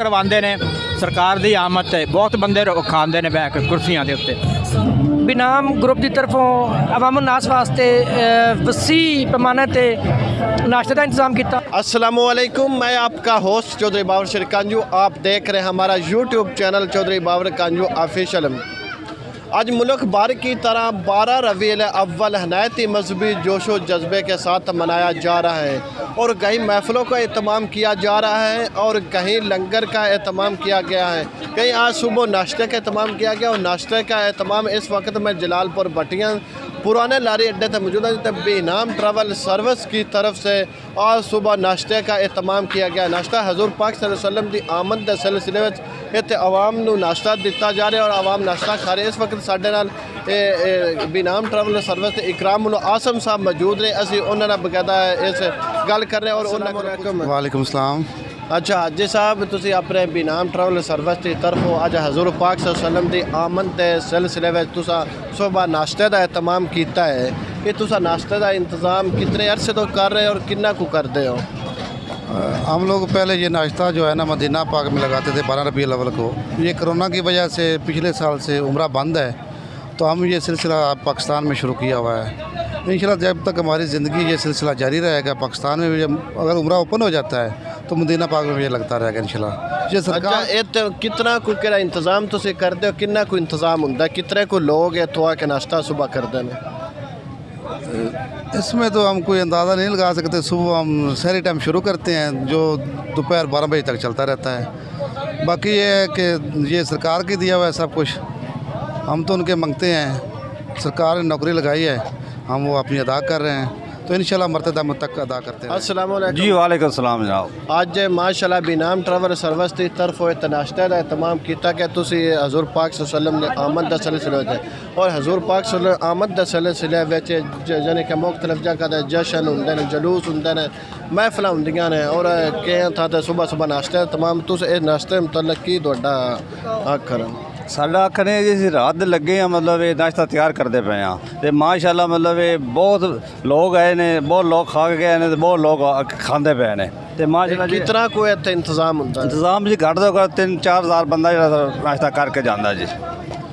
ਕਰਵਾਉਂਦੇ ਨੇ ਸਰਕਾਰ ਦੀ ਆਮਦ ਤੇ ਬਹੁਤ ਬੰਦੇ ਖਾਂਦੇ ਨੇ ਬੈਠ ਕੇ ਕੁਰਸੀਆਂ ਦੇ ਉੱਤੇ। ਬਿਨਾਮ ਗਰੁੱਪ ਦੀ ਤਰਫੋਂ ਅਵਾਮ ਨਾਸ ਵਾਸਤੇ ਵਸੀ ਪੈਮਾਨੇ ਤੇ नाश्ते का इंतज़ाम किया। अस्सलामुअलैकुम, मैं आपका होस्ट चौधरी बाबर शेर कांजू। आप देख रहे हैं हमारा YouTube channel Chaudhary Babar कांजू official. आज मुल्क भर की तरह 12 रबीउल अव्वल नहायती मजहबी जोशो जज्बे के साथ मनाया जा रहा है और कहीं महफ़िलों का एहतमाम किया जा रहा है और कहीं लंगर का एहतमाम किया गया है। कहीं आज सुबह नाश्ते का एहतमाम किया गया और नाश्ते का एहतमाम इस वक्त में जलालपुर भटियां पुराने लारी अड्डे तक मौजूद है। बेनाम ट्रैवल सर्विस की तरफ से आज सुबह नाश्ते का एहतमाम किया गया। नाश्ता हजूर पाक सल्लल्लाहु अलैहि वसल्लम की आमद के सिलसिले में इत्थे आवाम नूं नाश्ता दिता जा रहा है और आवाम नाश्ता खा रहे। इस वक्त साडे नाल बेनाम ट्रैवल सर्विस के इकरामुल आसम साहब मौजूद ने। असीं उन्हां नाल बकायदा इस गल कर रहे और उन्हां वालेकुम सलाम। अच्छा हाजी साहब, तुसीं अपने बेनाम ट्रैवल सर्विस की तरफों अज हजूर पाक सल्लल्लाहु अलैहि वसल्लम की आमद के सिलसिले में तुसां सुबह नाश्ते का एहतमाम किया है। ये तुसां नाश्ते का इंतज़ाम कितने अरसे तो कर रहे हो और कितना को करते हो? हम लोग पहले ये नाश्ता जो है ना मदीना पाक में लगाते थे 12 रबीउल अव्वल को। ये कोरोना की वजह से पिछले साल से उम्रा बंद है, तो हम ये सिलसिला पाकिस्तान में शुरू किया हुआ है। इंशाल्लाह जब तक हमारी ज़िंदगी ये सिलसिला जारी रहेगा, पाकिस्तान में भी अगर उम्रा ओपन हो जाता है तो मदीना पाक में ये लगता रहेगा इंशाल्लाह। ये सरकार अच्छा, कितना को केड़ा इंतज़ाम तुसीं करते हो? कितना को इंतज़ाम होंदा है? कितने को लोग इत्थों आके नाश्ता सुबह करते हैं? इसमें तो हम कोई अंदाज़ा नहीं लगा सकते। सुबह हम शहरी टाइम शुरू करते हैं जो दोपहर 12 बजे तक चलता रहता है। बाकी ये है कि ये सरकार की दिया हुआ है सब कुछ, हम तो उनके मांगते हैं। सरकार ने नौकरी लगाई है, हम वो अपनी अदा कर रहे हैं, तो इंशाल्लाह मर्तबा तक अदा करते हैं। अस्सलाम वालेकुम जी वालेकुम सलाम जनाब। आज माशाल्लाह बेनाम ट्रैवल सर्विस की तरफ इस नाश्ते का एहतमाम किया कि तुसीं हजूर पाक सल्लल्लाहु अलैहि वसल्लम ने आमद के सिलसिले में और हजूर पाक सल्लल्लाहु आमद के सिलसिले में यानी कि मुख्तलिफ जगह के जश्न होंदे ने, जलूस होंदे ने, महफिल होंदियां ने और कई थां ते सुबह सुबह नाश्ते तमाम तुस इस नाश्ते मुतल्लक की तुहाडा आखर? साडा आखने जी असीं रात दे लगे हाँ, मतलब ये नाश्ता तैयार करते पे हाँ तो माशाल्लाह मतलब ये बहुत लोग आए ने, बहुत लोग खा के गए ने, बहुत लोग खाते पे ने ते माशाल्लाह जी। कितना को इत्थे इंतज़ाम होंदा? इंतजाम जी घट तो 3-4 हज़ार बंदा जो नाश्ता करके जाता जी।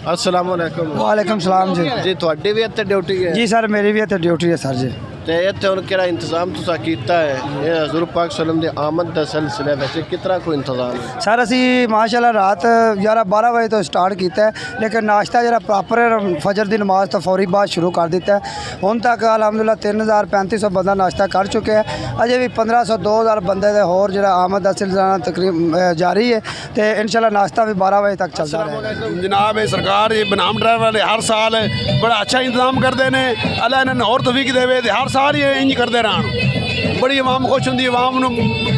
अस्सलाम वालेकुम। वालेकुम सलाम जी। जी तुहाडी भी इत्थे ड्यूटी है? जी सर मेरी भी इत्थे ड्यूटी है सर जी। ते इत्थे हुण केड़ा इंतज़ाम तुसां कीता है ये हजूर पाक सल्लम दी आमद दे सिलसिले विच? कितना को इंतज़ाम है? सर असी माशाल्लाह रात 11-12 बजे तो स्टार्ट किया है, लेकिन नाश्ता जरा प्रॉपर फजर की नमाज तो फौरी बाद शुरू कर दिता है। हुण तक अलहमदुलिल्लाह 3000-3500 बंदा नाश्ता कर चुके हैं। अजे भी 1500-2000 बंदे दे होर जरा आमद का सिलसिला तकरीब जारी है तो इंशाल्लाह नाश्ता भी 12 बजे तक चलता रहेगा। जनाब ये सरकार ये बेनाम ड्राइवर हर साल बड़ा अच्छा इंतजाम करते हैं। अल्लाह इन्हें और तौफीक देवे ते हर साल ये इंज करते रहन। बड़ी आवाम खुश होंगी, आवाम नूं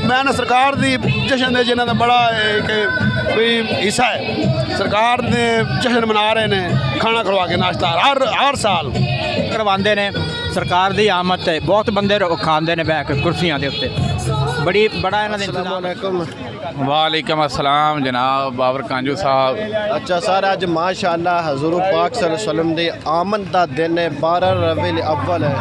मैं ना सरकार दी जश्न दे जिन्हां दा बड़ा एक कोई हिस्सा है। सरकार ने जश्न मना रहे हैं खाना खलवा के नाश्ता हर साल करवाਉਂਦੇ ਨੇ ਸਰਕਾਰ ਦੀ ਆਮਦ ਤੇ ਬਹੁਤ ਬੰਦੇ ਖਾਂਦੇ ਨੇ ਬੈਠ ਕੇ ਕੁਰਸੀਆਂ ਦੇ ਉੱਤੇ। बड़ा इन्हां दा इंतज़ाम। वालेकुम अस्सलाम जनाब बाबर कांजू साहब। अच्छा सर, अज माशाअल्लाह हजूर पाक सल्लल्लाहु अलैहि वसल्लम दी आमद का दिन है, 12 रबीउल अव्वल है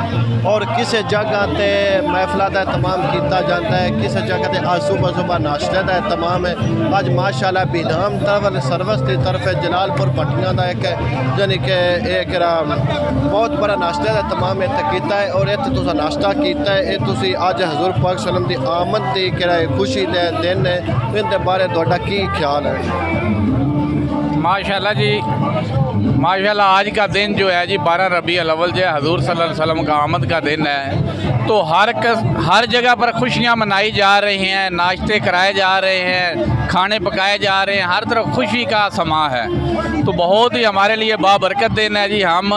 और किसी जगह ते महफिल का एहतमाम किया जाता है, किसी जगह ते आज सुबह सुबह नाश्ते का एहतमाम है। अज माशाअल्लाह बेनाम ट्रैवल सर्विस की तरफ जलालपुर भटियां का एक यानी कि एक बहुत बड़ा नाश्ते का एहतमाम इत्थे कीता है और इत्थे तुसां नाश्ता कीता है। ये तुसीं अज हजूर पाक सल्लल्लाहु अलैहि वसल्लम की आमद की किहड़ा खुशी दे दिन है, इनके बारे तुहाडा की ख्याल है? माशाल्लाह जी माशाल्लाह आज का दिन जो है जी 12 रबीउल अव्वल जो है हजूर सल्लल्लाहु अलैहि वसल्लम का आमद का दिन है। तो हर जगह पर खुशियाँ मनाई जा रही हैं, नाश्ते कराए जा रहे हैं, खाने पकाए जा रहे हैं, हर तरफ खुशी का समा है। तो बहुत ही हमारे लिए बाबरकत दिन है जी। हम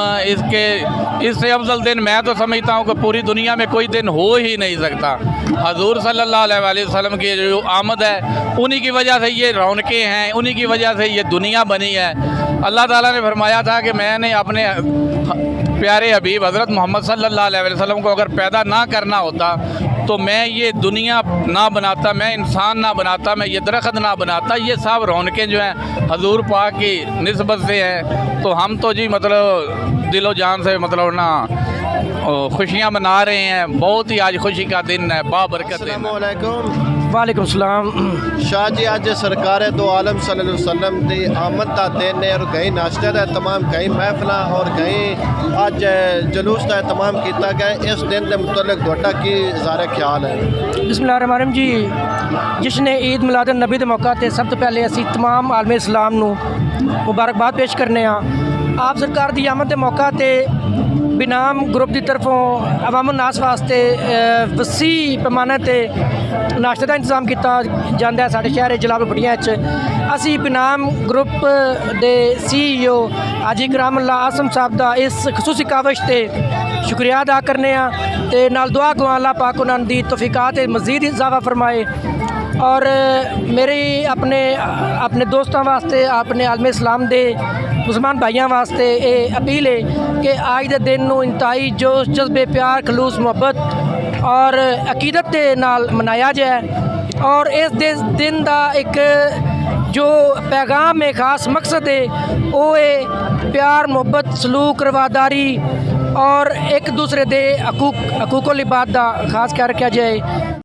इससे अफजल दिन मैं तो समझता हूँ कि पूरी दुनिया में कोई दिन हो ही नहीं सकता। हजूर सल्लल्लाहु अलैहि वसल्लम की जो आमद है उन्हीं की वजह से ये रौनकें हैं, उन्हीं की वजह से ये दुनिया बनी है। अल्लाह ताला ने फरमाया था कि मैंने अपने प्यारे हबीब हज़रत मोहम्मद सल्लल्लाहु अलैहि वसल्लम को अगर पैदा ना करना होता तो मैं ये दुनिया ना बनाता, मैं इंसान ना बनाता, मैं ये दरख्त ना बनाता। ये सब रौनकें जो हैं हजूर पाक की निस्बत से हैं। तो हम तो जी मतलब दिलो जान से मतलब ना खुशियाँ मना रहे हैं। बहुत ही आज खुशी का दिन है, बाबरकत दिन है। अस्सलाम वालेकुम। वालेकुम सलाम। शाह जी अज सरकार दो आलम सल्लल्लाहु अलैहि वसल्लम की आमद का दिन है और कई नाश्ते का तमाम कई महफिल और कई अज जलूस का तमाम किया गया। इस दिन के मुतलक तुहाडा की ज़ाहिर ख्याल है? बिस्मिल्लाहिर्रहमानिर्रहीम जी, जश्न ईद मिलाद नबी के मौका ते सब तो पहले असी तमाम आलम इस्लाम नू मुबारकबाद पेश करने आप सरकार की आमद के मौका ते बिनाम ग्रुप की तरफों अवाम नास वास्ते वसी पैमाने ते नाश्ते का इंतजाम किया जाता है। साढ़े शहर जलालपुरिया असी बिनाम ग्रुप के CEO हाजी करामुल्ला आसम साहब का इस खसूसी काविश से शुक्रिया अदा करने ते नाल दुआ गवा अल्लाह पाक उन्होंने दी तौफीकात मज़ीद इजाफा फरमाए। और मेरी अपने दोस्तों वास्ते अपने आलम इस्लाम दे मुसलमान भाइयों वास्ते ये अपील है कि आज के दिन नू इंतहाई जोश जज्बे प्यार खलूस मुहब्बत और अकीदत के नाल मनाया जाए। और इस दिन का एक जो पैगाम है खास मकसद है वो है प्यार मुहब्बत सलूक रवादारी और एक दूसरे के हकूक लिबाद का खास ख्याल रखा जाए।